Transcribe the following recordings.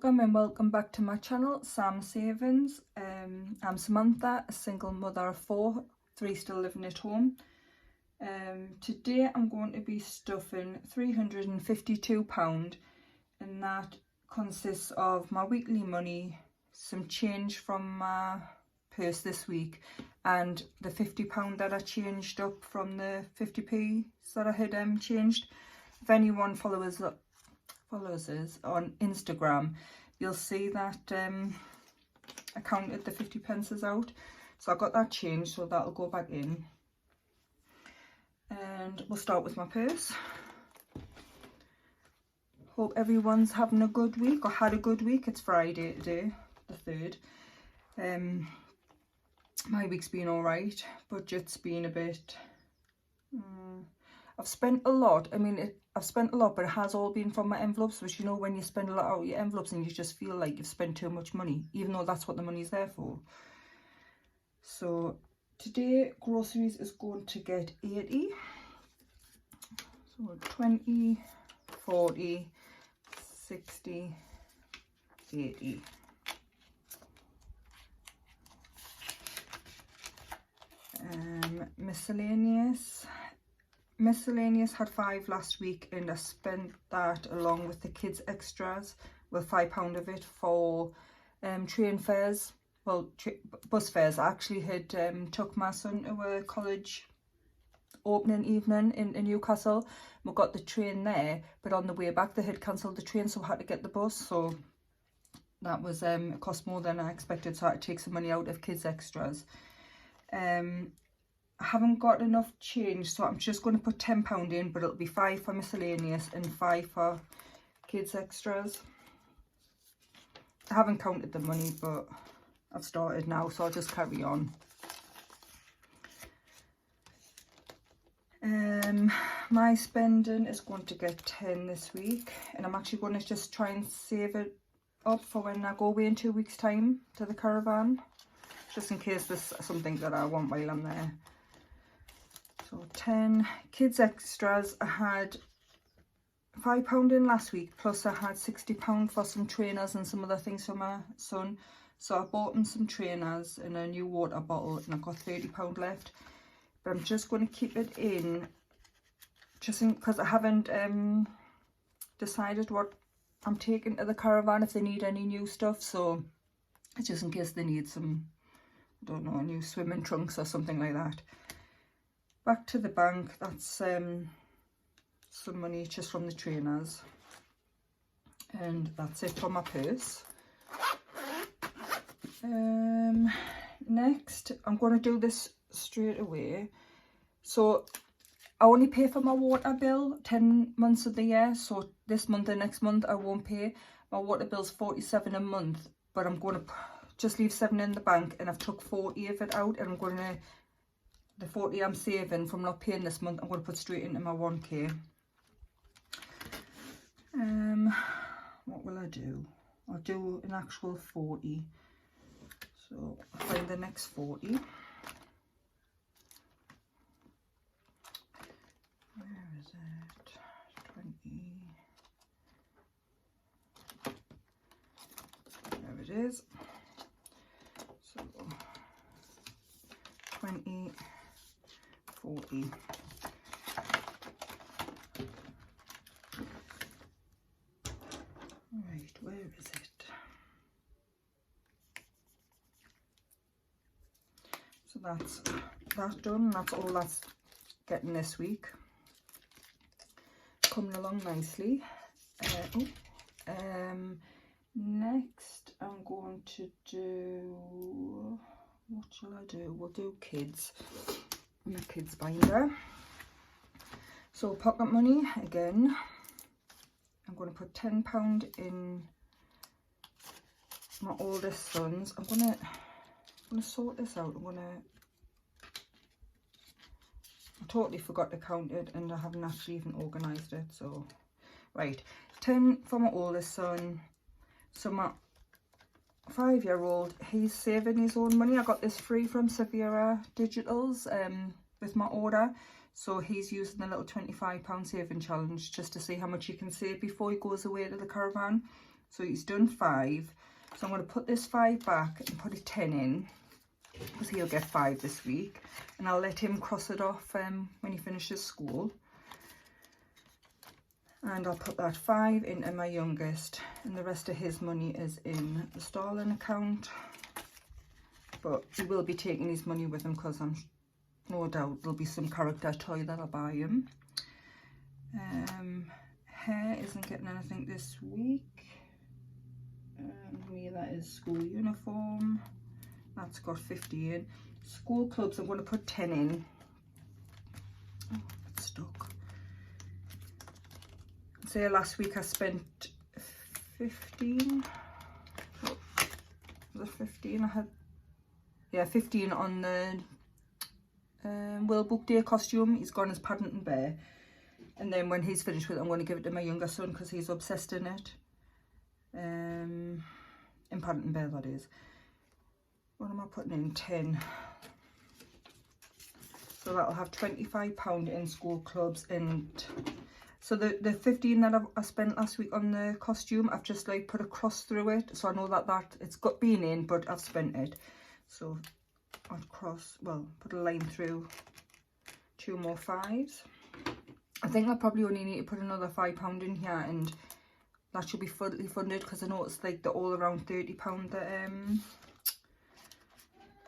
Welcome and welcome back to my channel, Sam Savings. I'm Samantha, a single mother of 4, 3 still living at home. Today I'm going to be stuffing £352, and that consists of my weekly money, some change from my purse this week, and the £50 that I changed up from the 50p that I had changed. If anyone follows us on Instagram, you'll see that I counted the 50 pences out, so I got that changed, so that'll go back in. And we'll start with my purse. Hope everyone's having a good week, or had a good week. It's Friday today, the 3rd. My week's been alright. Budget's been a bit I've spent a lot. I've spent a lot, but it has all been from my envelopes, which, you know, when you spend a lot out of your envelopes and you just feel like you've spent too much money, even though that's what the money's there for. So today groceries is going to get 80. So 20, 40, 60, 80. Miscellaneous had 5 last week, and I spent that along with the kids extras, with £5 of it for train fares, well, bus fares. I actually had took my son to a college opening evening in Newcastle. We got the train there, but on the way back they had cancelled the train, so I had to get the bus, so that was it cost more than I expected, so I had to take some money out of kids extras. I haven't got enough change, so I'm just going to put £10 in, but it'll be 5 for miscellaneous and 5 for kids extras. I haven't counted the money, but I've started now, so I'll just carry on. My spending is going to get 10 this week, and I'm actually going to just try and save it up for when I go away in 2 weeks' time to the caravan, just in case there's something that I want while I'm there. So 10. Kids extras, I had £5 in last week, plus I had £60 for some trainers and some other things for my son. So I bought him some trainers and a new water bottle, and I've got £30 left. But I'm just going to keep it in, just because I haven't decided what I'm taking to the caravan, if they need any new stuff. So it's just in case they need some, I don't know, new swimming trunks or something like that. Back to the bank, that's some money just from the trainers, and that's it for my purse. Next, I'm going to do this straight away. So I only pay for my water bill 10 months of the year, so this month and next month I won't pay. My water bill's £47 a month, but I'm going to just leave 7 in the bank, and I've took 40 of it out, and I'm going to, the 40 I'm saving from not paying this month, I'm going to put straight into my 1k. What will I do? I'll do an actual 40. So I'll find the next 40. Where is it? 20. There it is. So 20, 40. Right, where is it? So that's that done. That's all that's getting this week. Coming along nicely. Next I'm going to do, what shall I do? We'll do kids. My kids binder. So pocket money again. I'm going to put £10 in my oldest son's. I'm gonna sort this out. I totally forgot to count it, and I haven't actually even organised it. So right, 10 for my oldest son. So my 5-year-old, he's saving his own money. I got this free from Severa Digitals with my order. So he's using the little £25 saving challenge just to see how much he can save before he goes away to the caravan. So he's done 5. So I'm going to put this 5 back and put a 10 in, because he'll get 5 this week. And I'll let him cross it off when he finishes school. And I'll put that 5 into my youngest, and the rest of his money is in the Starling account. But he will be taking his money with him, because I'm no doubt there'll be some character toy that I'll buy him. Hair isn't getting anything this week. That is school uniform. That's got 50 in. School clubs, I'm going to put 10 in. Oh, it's stuck. Say last week I spent 15. Oh, was it 15? I had, yeah, 15 on the World Book Day costume. He's gone as Paddington Bear. And then when he's finished with it, I'm going to give it to my younger son, because he's obsessed in it. In Paddington Bear, that is. What am I putting in? 10. So that'll have £25 in school clubs. And so the 15 that I spent last week on the costume, I've just like put a cross through it, so I know that it's got been in, but I've spent it. So I'll cross, well, put a line through 2 more 5s. I think I probably only need to put another £5 in here, and that should be fully funded, because I know it's like they're all around £30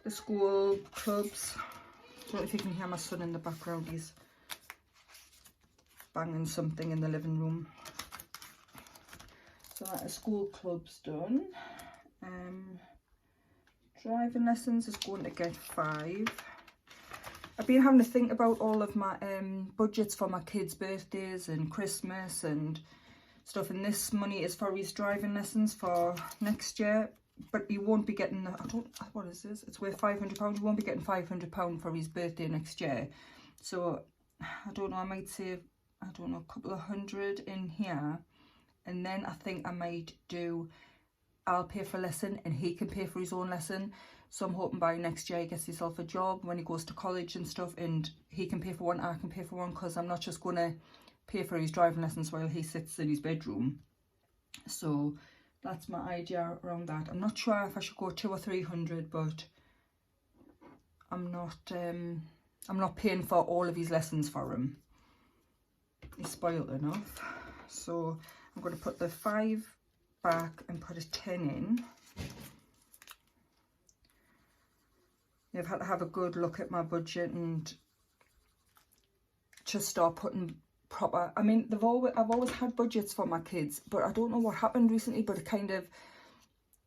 the school clubs. I don't know if you can hear my son in the background, he's banging something in the living room. So that is school clubs done. Driving lessons is going to get 5. I've been having to think about all of my budgets for my kids' birthdays and Christmas and stuff, and this money is for his driving lessons for next year, but he won't be getting, what is this? It's worth £500. He won't be getting £500 for his birthday next year. So I don't know, I might save, I don't know, a couple of hundred in here, and then I think I might do, I'll pay for a lesson and he can pay for his own lesson. So I'm hoping by next year he gets himself a job when he goes to college and stuff, and he can pay for one, I can pay for one, because I'm not just going to pay for his driving lessons while he sits in his bedroom. So that's my idea around that. I'm not sure if I should go 200 or 300, but I'm not paying for all of his lessons for him. He's spoiled enough. So I'm going to put the 5 back and put a 10 in. I've had to have a good look at my budget and just start putting proper, I mean, I've always had budgets for my kids, but I don't know what happened recently, but it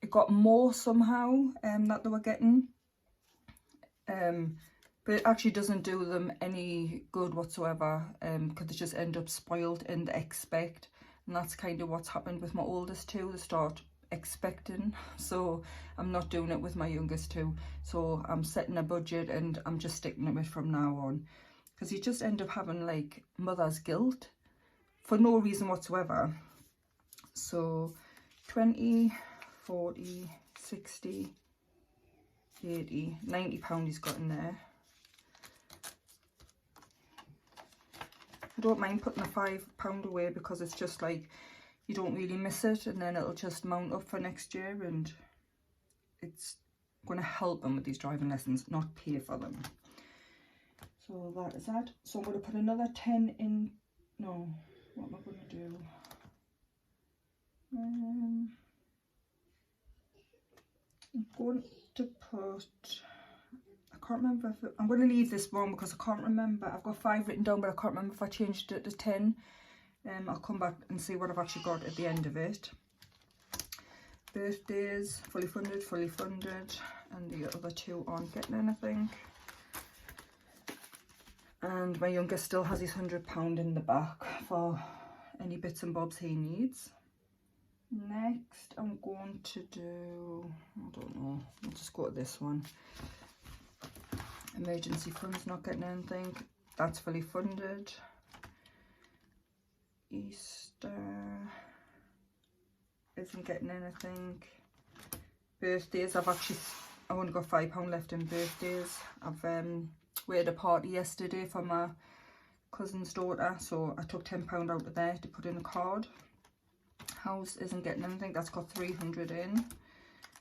got more somehow that they were getting. But it actually doesn't do them any good whatsoever, because they just end up spoiled and expect. And that's kind of what's happened with my oldest two. They start expecting, so I'm not doing it with my youngest two. So I'm setting a budget and I'm just sticking to it from now on, because you just end up having like mother's guilt for no reason whatsoever. So 20, 40, 60, 80, £90 he's got in there. I don't mind putting the £5 away, because it's just like you don't really miss it, and then it'll just mount up for next year, and it's going to help him with these driving lessons, not pay for them. So that is that. So I'm going to put another 10 in. No, what am I going to do? I'm going to put, I can't remember if I'm going to leave this one, because I can't remember. I've got 5 written down, but I can't remember if I changed it to 10. I'll come back and see what I've actually got at the end of it. Birthdays, fully funded, and the other two aren't getting anything. And my youngest still has his £100 in the back for any bits and bobs he needs. Next, I'm going to do, I don't know, I'll just go to this one. Emergency funds, not getting anything. That's fully funded. Easter isn't getting anything. Birthdays, I've only got £5 left in birthdays. We had a party yesterday for my cousin's daughter, so I took £10 out of there to put in a card. House isn't getting anything. That's got 300 in.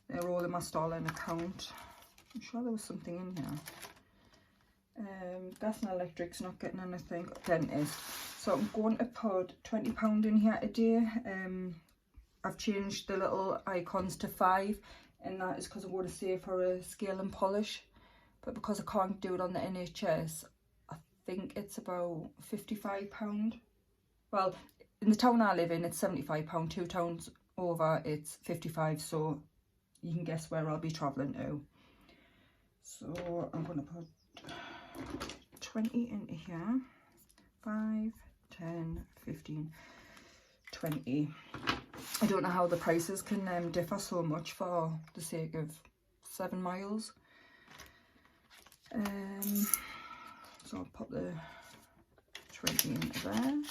They're all in my Starline account. I'm sure there was something in here. Gas and electric's not getting anything. Dentist. So I'm going to put £20 in here a day. I've changed the little icons to 5, and that is because I'm going to save for a scale and polish. But because I can't do it on the NHS, I think it's about £55. Well, in the town I live in, it's £75. 2 towns over, it's 55. So you can guess where I'll be travelling to. So I'm going to put 20 into here. 5, 10, 15, 20. I don't know how the prices can differ so much for the sake of 7 miles. So I'll put the 20 into there.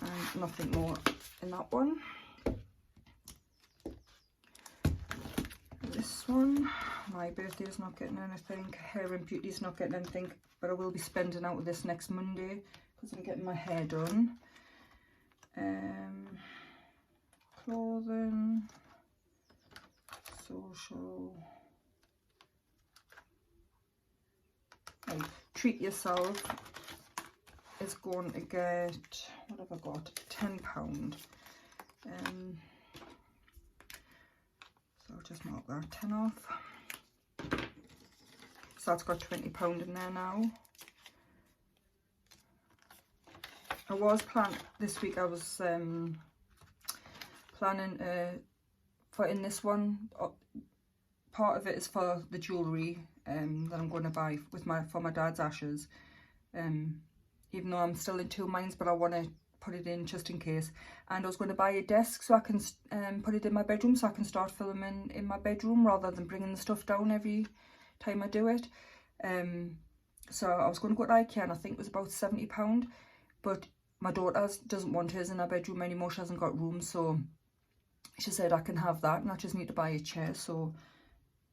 And nothing more in that one. This one, my birthday is not getting anything. Hair and beauty is not getting anything. But I will be spending out with this next Monday because I'm getting my hair done. Clothing, social, treat yourself is going to get, what have I got, £10. So I'll just mark that 10 off. So that's got £20 in there now. I was planning this week. I was planning for in this one. Part of it is for the jewellery that I'm going to buy with for my dad's ashes. Even though I'm still in 2 minds, but I want to put it in just in case. And I was going to buy a desk so I can put it in my bedroom, so I can start filming in my bedroom rather than bringing the stuff down every time I do it. So I was going to go to IKEA, and I think it was about £70, but my daughter doesn't want hers in her bedroom anymore. She hasn't got room, so she said I can have that, and I just need to buy a chair. So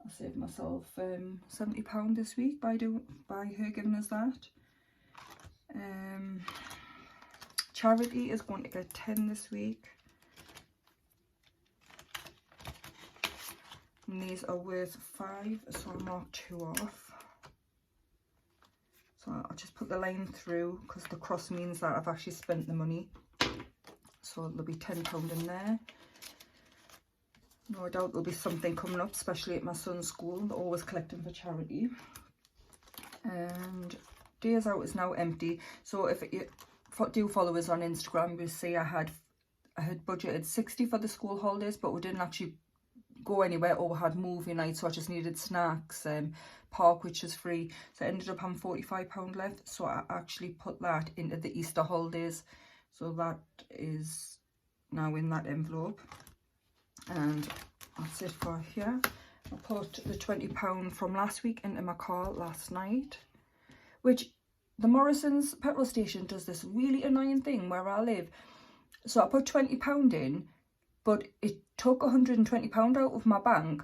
I saved myself £70 this week by her giving us that. Charity is going to get 10 this week. And these are worth 5, so I'll mark 2 off. So I'll just put the line through because the cross means that I've actually spent the money. So there'll be £10 in there. No doubt there'll be something coming up, especially at my son's school. They're always collecting for charity. And Days Out is now empty. So if you do follow us on Instagram, you'll see I had budgeted 60 for the school holidays, but we didn't actually go anywhere, or we had movie night, so I just needed snacks, park, which is free, so I ended up having £45 left. So I actually put that into the Easter holidays, so that is now in that envelope. And that's it for here. I put the £20 from last week into my car last night, which the Morrison's petrol station does this really annoying thing where I live. So I put £20 in, but it took £120 out of my bank,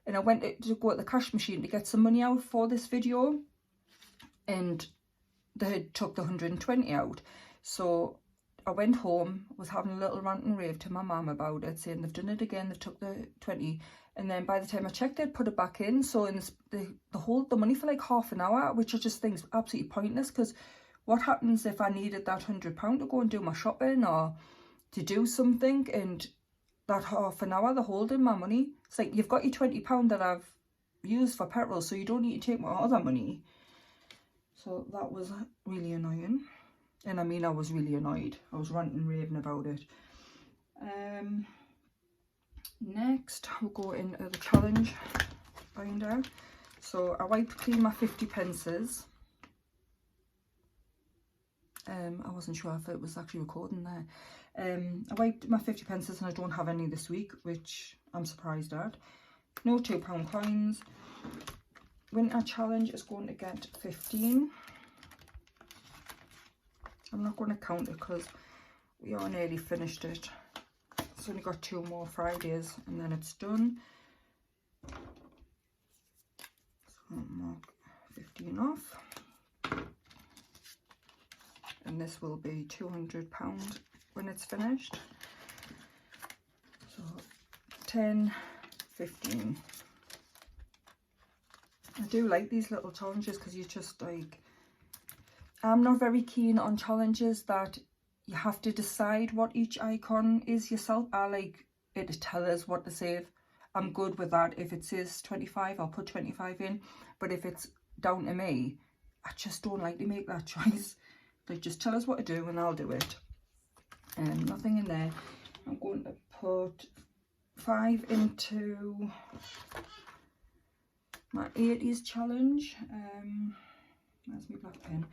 and I went to go at the cash machine to get some money out for this video, and they had took the 120 out. So I went home, was having a little rant and rave to my mum about it, saying they've done it again, they took the 20, and then by the time I checked, they'd put it back in. So in this, they hold the money for like half an hour, which I just think is absolutely pointless, because what happens if I needed that £100 to go and do my shopping or to do something, and that half an hour they're holding my money? It's like, you've got your £20 that I've used for petrol, so you don't need to take my other money. So that was really annoying. And I mean, I was really annoyed. I was ranting and raving about it. Next, we'll go into the challenge binder. So I wiped clean my 50 pences. I wasn't sure if it was actually recording there. I wiped my 50 pences, and I don't have any this week, which I'm surprised at. No £2 coins. Winter challenge is going to get 15. I'm not going to count it because we are nearly finished it. It's only got 2 more Fridays and then it's done. So I'll mark 15 off. And this will be £200 when it's finished. So 10, 15. I do like these little challenges because you just like, I'm not very keen on challenges that you have to decide what each icon is yourself. I like it to tell us what to save. I'm good with that. If it says 25, I'll put 25 in. But if it's down to me, I just don't like to make that choice. Like, just tell us what to do and I'll do it. Nothing in there. I'm going to put 5 into my 80s challenge. Where's my black pen?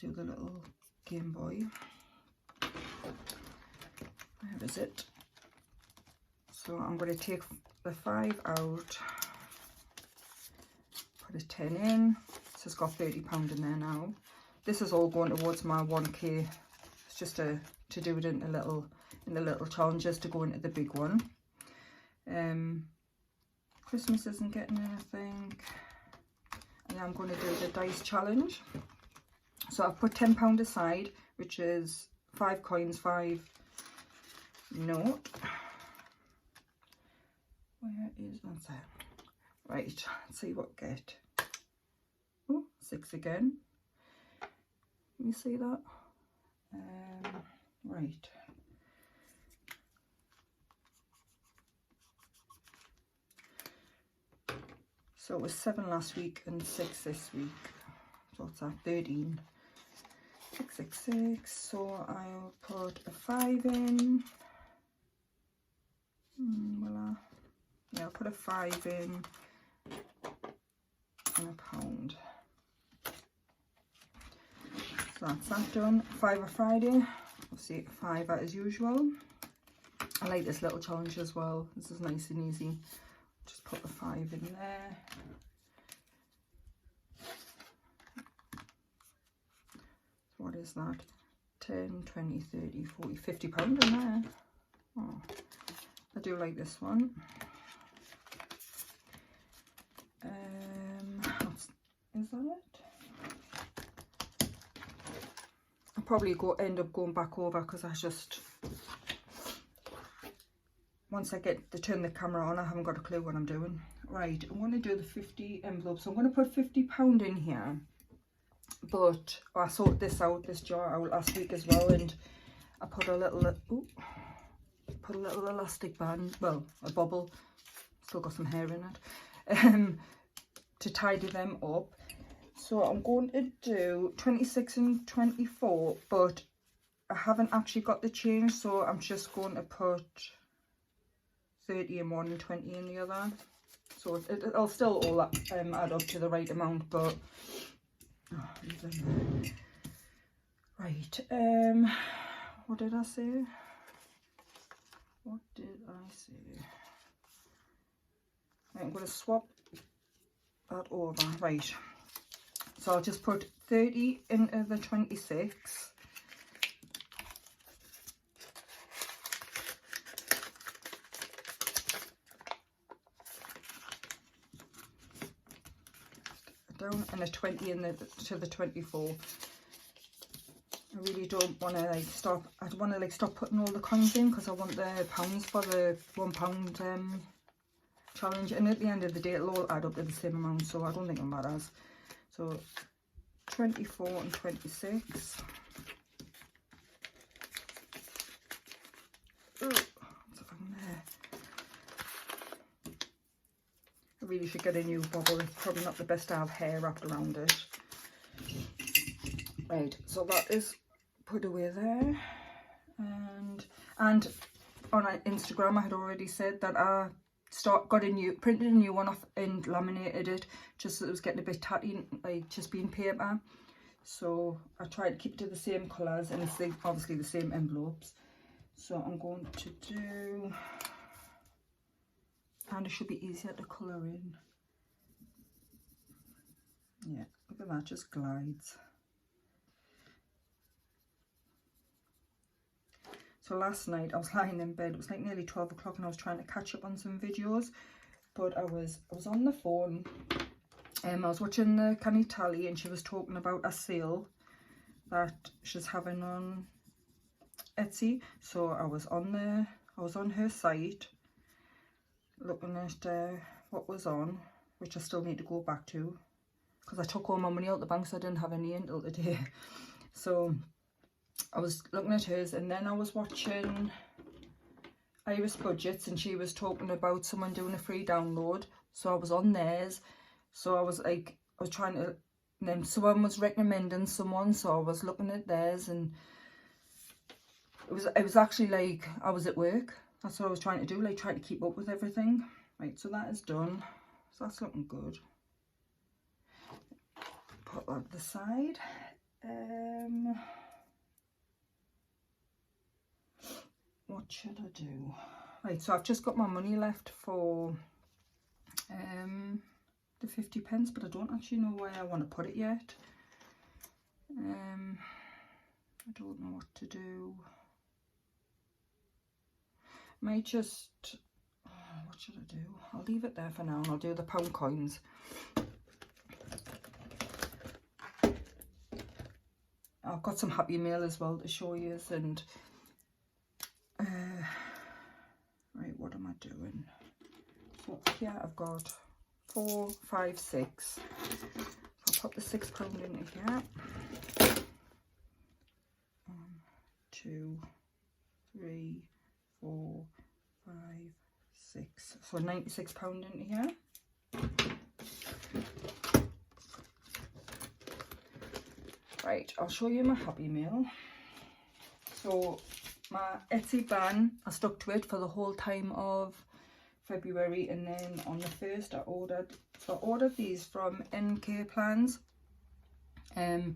Do the little Game Boy. Where is it? So I'm going to take the 5 out, put a 10 in. So it's got £30 in there now. This is all going towards my 1k. It's just to do it in the little challenges to go into the big one. Christmas isn't getting anything. And I'm going to do the dice challenge. So I've put £10 aside, which is 5 coins, 5 note. Where is that? Right, let's see what I get. Oh, 6 again. Can you see that? Right. So it was 7 last week and 6 this week. So what's that? 13. 6, 6, 6. So I'll put a 5 in. Voila. Yeah, I'll put a 5 in and a £1. So that's that done. 5 Friday. Obviously 5 as usual. I like this little challenge as well. This is nice and easy. Just put the 5 in there. What is that? 10, 20, 30, 40, £50 in there. Oh, I do like this one. Is that it? I'll probably end up going back over because I just, once I turn the camera on, I haven't got a clue what I'm doing. Right, I'm going to do the 50 envelopes. So I'm going to put £50 in here. But I sorted this jar out last week as well, and I put a little elastic band, well, a bubble, still got some hair in it, to tidy them up. So I'm going to do 26 and 24, but I haven't actually got the change, so I'm just going to put 30 in one and 20 in the other. So it'll still all add up to the right amount, but right, what did I say? What did I say? Right, I'm going to swap that over. Right, so I'll just put 30 into the 26. Down, and a 20 in to the 24. I really don't want to stop. I don't want to stop putting all the coins in because I want the pounds for the £1 challenge, and at the end of the day it'll all add up to the same amount, so I don't think it matters. So 24 and 26. Ooh, what's on there? I really should get a new bobble. It's probably not the best to have hair wrapped around it. Right, so that is put away there. And on Instagram I had already said that I printed a new one off and laminated it, just so it was getting a bit tatty, like just being paper. So I tried to keep it to the same colours, and it's obviously the same envelopes. So I'm going to do, and it should be easier to colour in. Yeah, look at that, just glides. So last night I was lying in bed, it was like nearly 12 o'clock, and I was trying to catch up on some videos, but I was on the phone. I was watching the Canny Tally, and she was talking about a sale that she's having on Etsy, so I was on there, I was on her site looking at what was on, which I still need to go back to because I took all my money out the bank, so I didn't have any until today. So I was looking at hers, and then I was watching Iris Budgets, and she was talking about someone doing a free download, so I was on theirs. So I was like, I was trying to, and then someone was recommending someone, so I was looking at theirs, and it was actually like I was at work. That's what I was trying to do, like try to keep up with everything. Right, so that is done, so that's looking good. Put that to the side. What should I do? Right, so I've just got my money left for the 50p, but I don't actually know where I want to put it yet. I don't know what to do. Might just, what should I do? I'll leave it there for now, and I'll do the pound coins. I've got some Happy Mail as well to show you, and right, what am I doing? So here I've got 4, 5, 6. I'll put the £6 into here. 1, 2, 3, 4, 5, 6. So £96 into here. Right, I'll show you my Happy Mail. So my Etsy ban, I stuck to it for the whole time of February, and then on the 1st I ordered these from NK Plans. I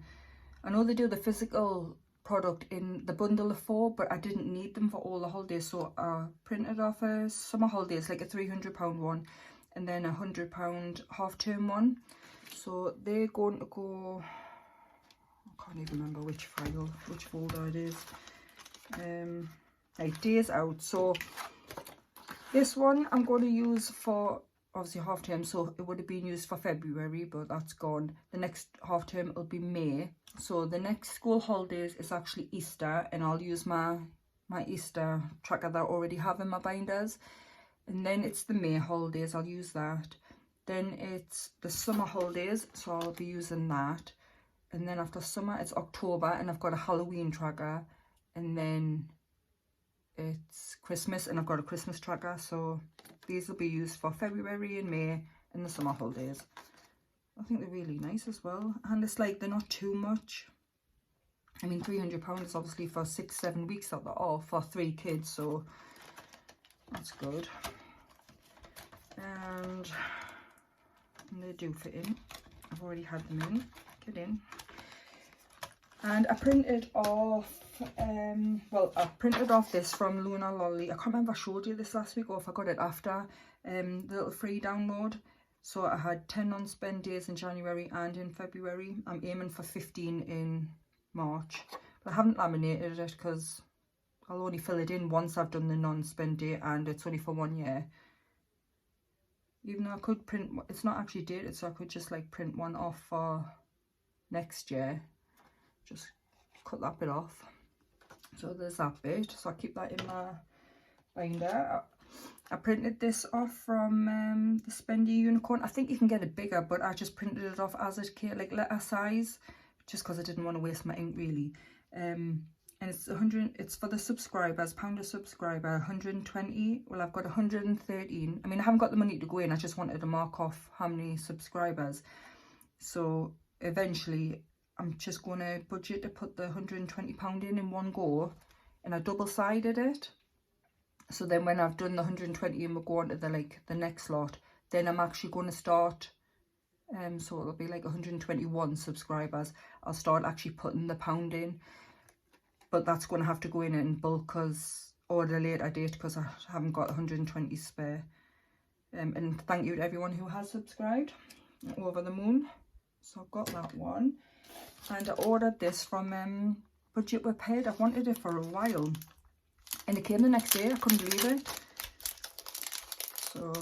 know they do the physical product in the bundle of 4, but I didn't need them for all the holidays, so I printed off a summer holidays, like a £300 one, and then a £100 half-term one. So they're going to go, I can't even remember which file, which folder it is. Like days out. So this one I'm going to use for obviously half term, so it would have been used for February, but that's gone. The next half term will be May. So the next school holidays is actually Easter, and I'll use my Easter tracker that I already have in my binders. And then it's the May holidays, I'll use that. Then it's the summer holidays, so I'll be using that. And then after summer it's October, and I've got a Halloween tracker. And then it's Christmas, and I've got a Christmas tracker. So these will be used for February and May and the summer holidays. I think they're really nice as well, and it's like they're not too much. I mean, £300 is obviously for 6-7 weeks that they're off for 3 kids, so that's good. And they do fit in. I've already had them in. Get in. And I printed off, well, I printed off this from Luna Lolly. I can't remember if I showed you this last week or if I got it after, the little free download. So I had 10 non-spend days in January and in February. I'm aiming for 15 in March. But I haven't laminated it because I'll only fill it in once I've done the non-spend day, and it's only for 1 year. Even though I could print, it's not actually dated, so I could just like print one off for next year. Just cut that bit off. So there's that bit, so I keep that in my binder. I printed this off from the Spendy Unicorn. I think you can get it bigger, but I just printed it off as it came, like letter size, just because I didn't want to waste my ink really. And it's 100. It's for the subscribers, £1 a subscriber, 120. Well, I've got 113. I mean, I haven't got the money to go in. I just wanted to mark off how many subscribers. So eventually, I'm just going to budget to put the £120 in one go, and I double-sided it. So then when I've done the 120 and we're going to the next lot, then I'm actually going to start, so it'll be like 121 subscribers. I'll start actually putting the pound in, but that's going to have to go in bulk or at a later date, because I haven't got 120 spare. And thank you to everyone who has subscribed. Over the moon. So I've got that one. And I ordered this from Budget with Paid. I've wanted it for a while, and it came the next day. I couldn't believe it. So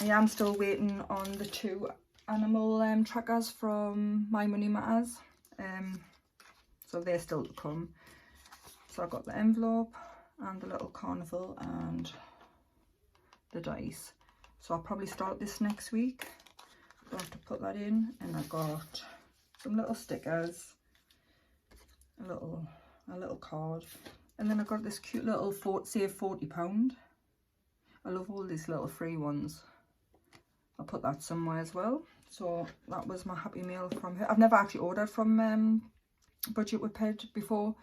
I am still waiting on the 2 animal trackers from My Money Matters. so they're still to come. So I got the envelope and the little carnival and the dice. So I'll probably start this next week. I'll have to put that in. And I got some little stickers, a little card, and then I got this cute little save £40. I love all these little free ones. I'll put that somewhere as well. So that was my Happy Meal from her. I've never actually ordered from Budget with Ped before.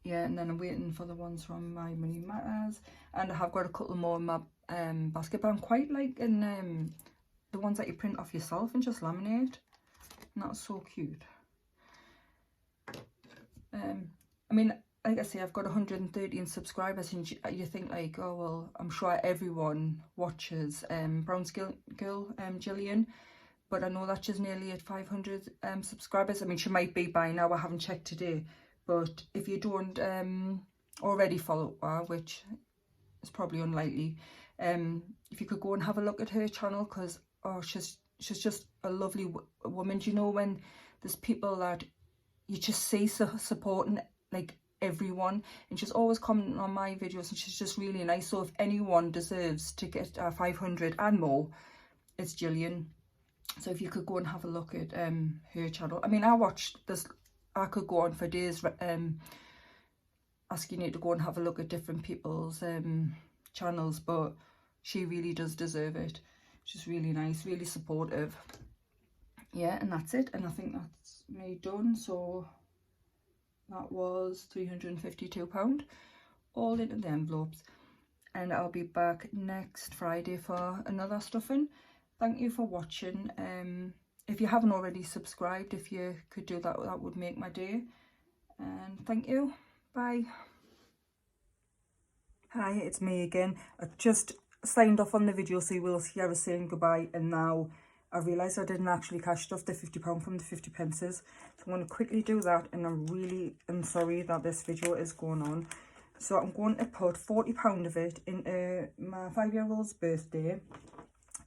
Yeah, and then I'm waiting for the ones from My Money Matters, and I have got a couple more in my basket, but I'm quite liking the ones that you print off yourself and just laminate, and that's so cute. I mean, like I say, I've got 113 subscribers, and you think like, oh well, I'm sure everyone watches Brown's girl, Gillian, but I know that she's nearly at 500 subscribers. I mean, she might be by now, I haven't checked today, but if you don't already follow her, which is probably unlikely, if you could go and have a look at her channel, because oh, she's just a lovely woman. Do you know when there's people that you just see supporting like everyone, and she's always commenting on my videos, and she's just really nice. So if anyone deserves to get 500 and more, it's Gillian. So if you could go and have a look at her channel. I mean, I watched this, I could go on for days asking you to go and have a look at different people's channels, but she really does deserve it. She's really nice, really supportive. Yeah, and that's it, and I think that's me done. So that was £352, all into the envelopes, and I'll be back next Friday for another stuffing. Thank you for watching. If you haven't already subscribed, if you could do that, that would make my day. And thank you. Bye. Hi, it's me again. I just signed off on the video, so you will see I was saying goodbye, and now I realised I didn't actually cash off the £50 from the 50 pences. So I'm going to quickly do that, and I'm sorry that this video is going on. So I'm going to put £40 of it into my 5-year-old's birthday.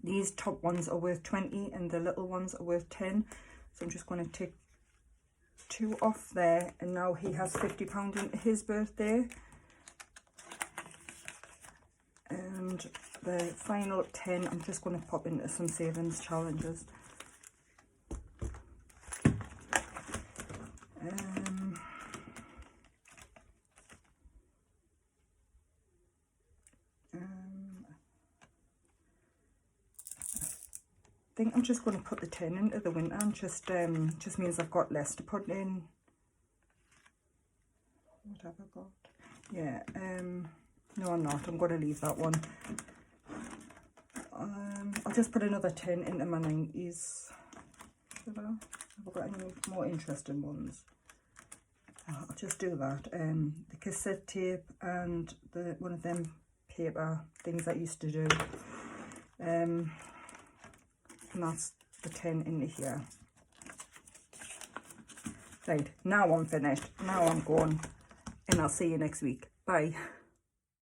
These top ones are worth 20 and the little ones are worth 10. So I'm just going to take 2 off there, and now he has £50 into his birthday. And the final 10 I'm just going to pop into some savings challenges. I think I'm just going to put the 10 into the winter, and just means I've got less to put in. What have I got? Yeah, no I'm not, I'm going to leave that one. I'll just put another 10 into my 90s. Should I? Have I got any more interesting ones? I'll just do that. The cassette tape and one of them paper things I used to do. And that's the 10 into here. Right, now I'm finished. Now I'm gone. And I'll see you next week. Bye.